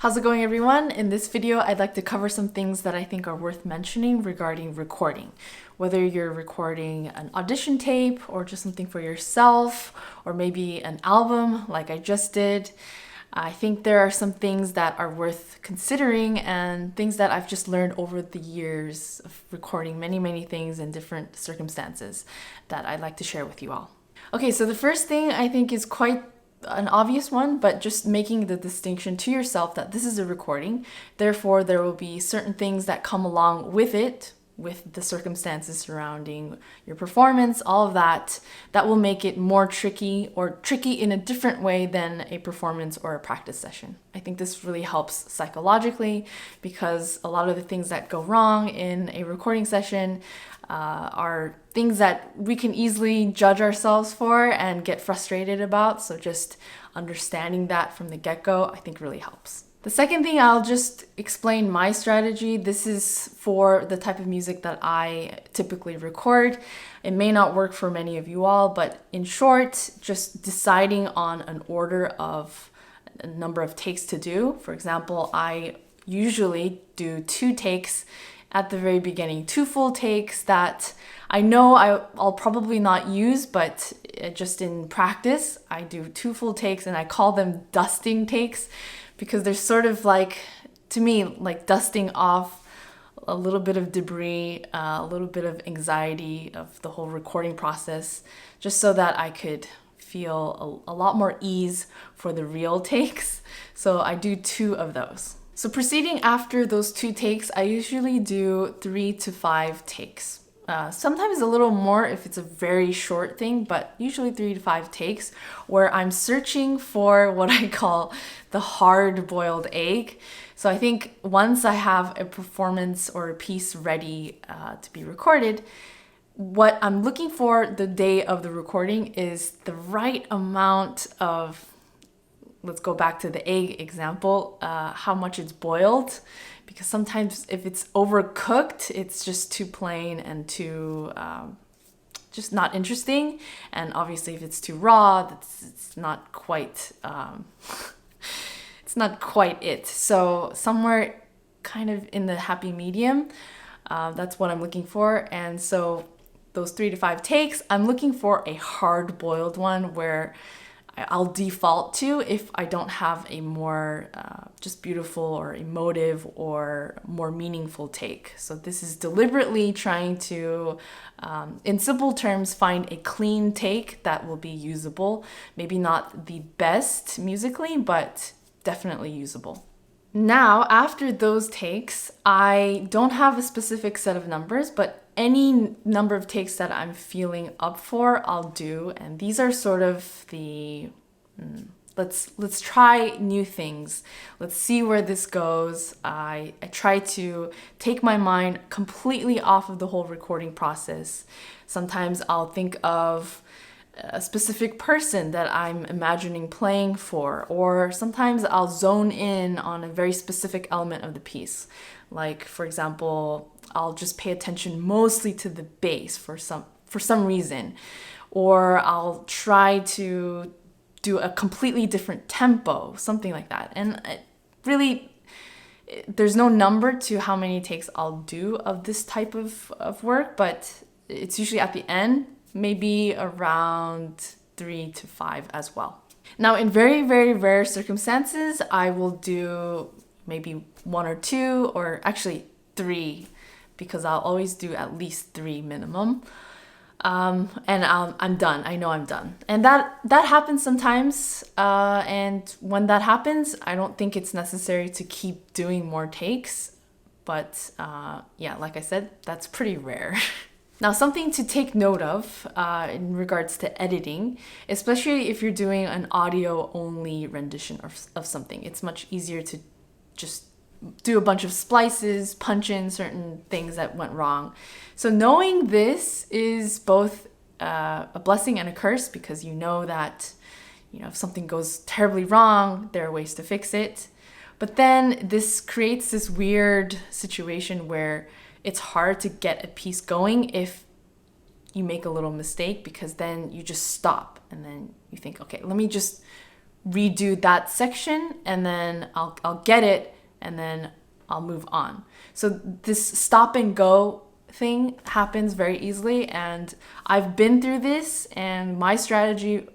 How's it going, everyone? In this video, I'd like to cover some things that I think are worth mentioning regarding recording. Whether you're recording an audition tape or just something for yourself, or maybe an album like I just did, I think there are some things that are worth considering and things that I've just learned over the years of recording many things in different circumstances that I'd like to share with you all. Okay, so the first thing I think is quite an obvious one, but just making the distinction to yourself that this is a recording. Therefore, there will be certain things that come along with it, with the circumstances surrounding your performance, all of that, that will make it more tricky or tricky in a different way than a performance or a practice session. I think this really helps psychologically because a lot of the things that go wrong in a recording session are things that we can easily judge ourselves for and get frustrated about. So just understanding that from the get-go, I think really helps. The second thing, I'll just explain my strategy. This is for the type of music that I typically record. It may not work for many of you all, but in short, just deciding on an order of a number of takes to do. For example, I usually do 2 takes at the very beginning, 2 full takes that I know I'll probably not use, but just in practice, I do 2 full takes and I call them dusting takes because they're sort of like, to me, like dusting off a little bit of debris, a little bit of anxiety of the whole recording process, just so that I could feel a lot more ease for the real takes. So I do 2 of those. So proceeding after those 2 takes, I usually do 3 to 5 takes. Sometimes a little more if it's a very short thing, but usually 3 to 5 takes where I'm searching for what I call the hard-boiled egg. So I think once I have a performance or a piece ready to be recorded, what I'm looking for the day of the recording is the right amount of, let's go back to the egg example, how much it's boiled. Because sometimes if it's overcooked, it's just too plain and too just not interesting. And obviously if it's too raw, it's not quite it's not quite it. So somewhere kind of in the happy medium, that's what I'm looking for. And so those 3 to 5 takes, I'm looking for a hard-boiled one where I'll default to if I don't have a more just beautiful or emotive or more meaningful take. So this is deliberately trying to, in simple terms, find a clean take that will be usable. Maybe not the best musically, but definitely usable. Now, after those takes, I don't have a specific set of numbers, but any number of takes that I'm feeling up for, I'll do. And these are sort of the, let's try new things. Let's see where this goes. I try to take my mind completely off of the whole recording process. Sometimes I'll think of a specific person that I'm imagining playing for, or sometimes I'll zone in on a very specific element of the piece. Like, for example, I'll just pay attention mostly to the bass for some reason, or I'll try to do a completely different tempo, something like that. And really, there's no number to how many takes I'll do of this type of work, but it's usually at the end, maybe around 3 to 5 as well. Now, in very rare circumstances, I will do maybe 1 or 2, or actually 3, because I'll always do at least 3 minimum. And I'm done. I know I'm done. And that happens sometimes. And when that happens, I don't think it's necessary to keep doing more takes. But yeah, like I said, that's pretty rare. Now, something to take note of in regards to editing, especially if you're doing an audio-only rendition of something, it's much easier to just do a bunch of splices, punch in certain things that went wrong. So knowing this is both a blessing and a curse, because you know that, if something goes terribly wrong, there are ways to fix it. But then this creates this weird situation where it's hard to get a piece going if you make a little mistake, because then you just stop and then you think, okay, let me just redo that section, and then I'll get it, and then I'll move on. So this stop and go thing happens very easily, and I've been through this, and my strategy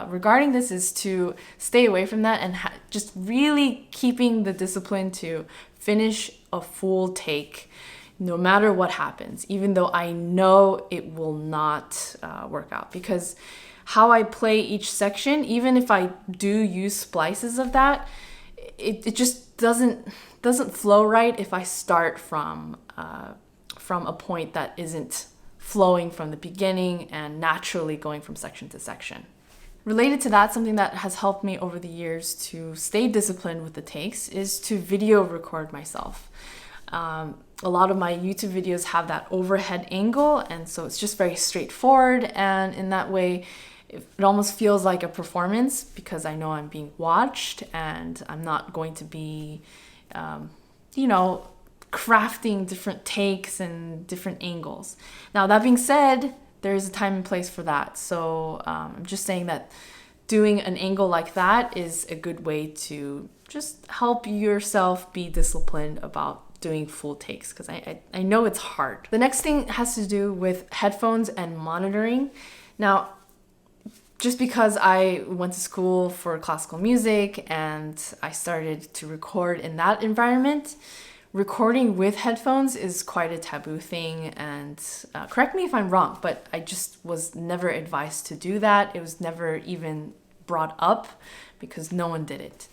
regarding this is to stay away from that and just really keeping the discipline to finish a full take no matter what happens, even though I know it will not work out. Because how I play each section, even if I do use splices of that, it just doesn't flow right if I start from a point that isn't flowing from the beginning and naturally going from section to section. Related to that, something that has helped me over the years to stay disciplined with the takes is to video record myself. A lot of my YouTube videos have that overhead angle, and so it's just very straightforward, and in that way it almost feels like a performance because I know I'm being watched and I'm not going to be crafting different takes and different angles. Now, that being said, there's a time and place for that. So I'm just saying that doing an angle like that is a good way to just help yourself be disciplined about doing full takes, because I know it's hard. The next thing has to do with headphones and monitoring. Now, just because I went to school for classical music and I started to record in that environment, recording with headphones is quite a taboo thing, and correct me if I'm wrong, but I just was never advised to do that. It was never even brought up because no one did it.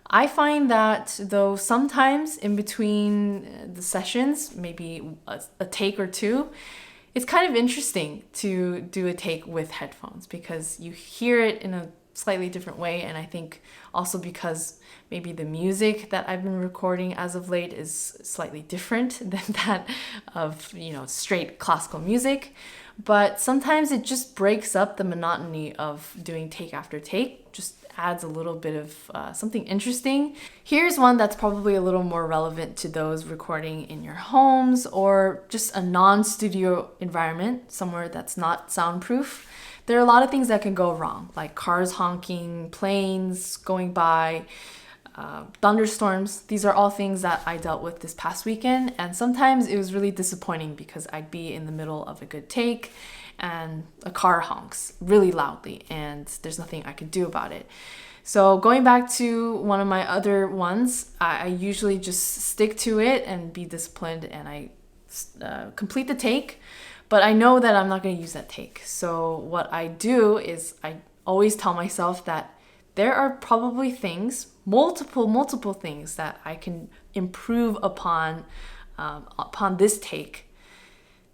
I find that though sometimes in between the sessions, maybe a take or two, it's kind of interesting to do a take with headphones because you hear it in a slightly different way, and I think also because maybe the music that I've been recording as of late is slightly different than that of straight classical music. But sometimes it just breaks up the monotony of doing take after take, just adds a little bit of something interesting. Here's one that's probably a little more relevant to those recording in your homes or just a non-studio environment, somewhere that's not soundproof. There are a lot of things that can go wrong, like cars honking, planes going by, thunderstorms. These are all things that I dealt with this past weekend, and sometimes it was really disappointing because I'd be in the middle of a good take and a car honks really loudly and there's nothing I could do about it. So going back to one of my other ones, I usually just stick to it and be disciplined, and I complete the take, but I know that I'm not going to use that take. So what I do is I always tell myself that there are probably things, multiple things that I can improve upon this take.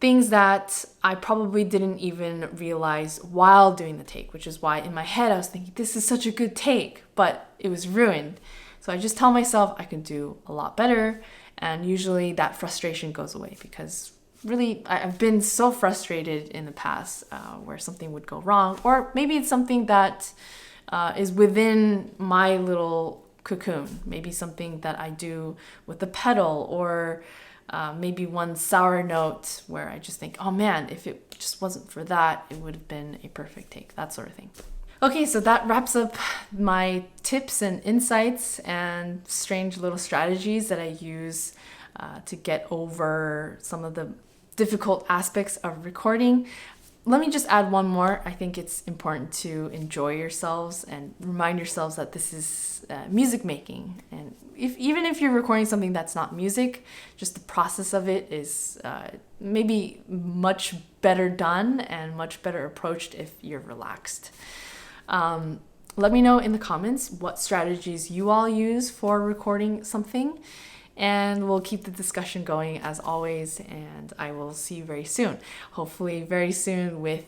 Things that I probably didn't even realize while doing the take, which is why in my head I was thinking, this is such a good take, but it was ruined. So I just tell myself I can do a lot better, and usually that frustration goes away because really I've been so frustrated in the past where something would go wrong, or maybe it's something that is within my little cocoon, maybe something that I do with the pedal, or maybe one sour note where I just think, oh man, if it just wasn't for that, it would have been a perfect take, that sort of thing. Okay, so that wraps up my tips and insights and strange little strategies that I use to get over some of the difficult aspects of recording. Let me just add one more. I think it's important to enjoy yourselves and remind yourselves that this is music making. And even if you're recording something that's not music, just the process of it is maybe much better done and much better approached if you're relaxed. Let me know in the comments what strategies you all use for recording something, and we'll keep the discussion going as always, and I will see you very soon. Hopefully very soon with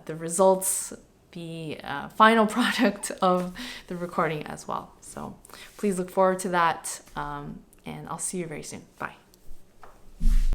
the results, the final product of the recording as well. So please look forward to that, and I'll see you very soon. Bye.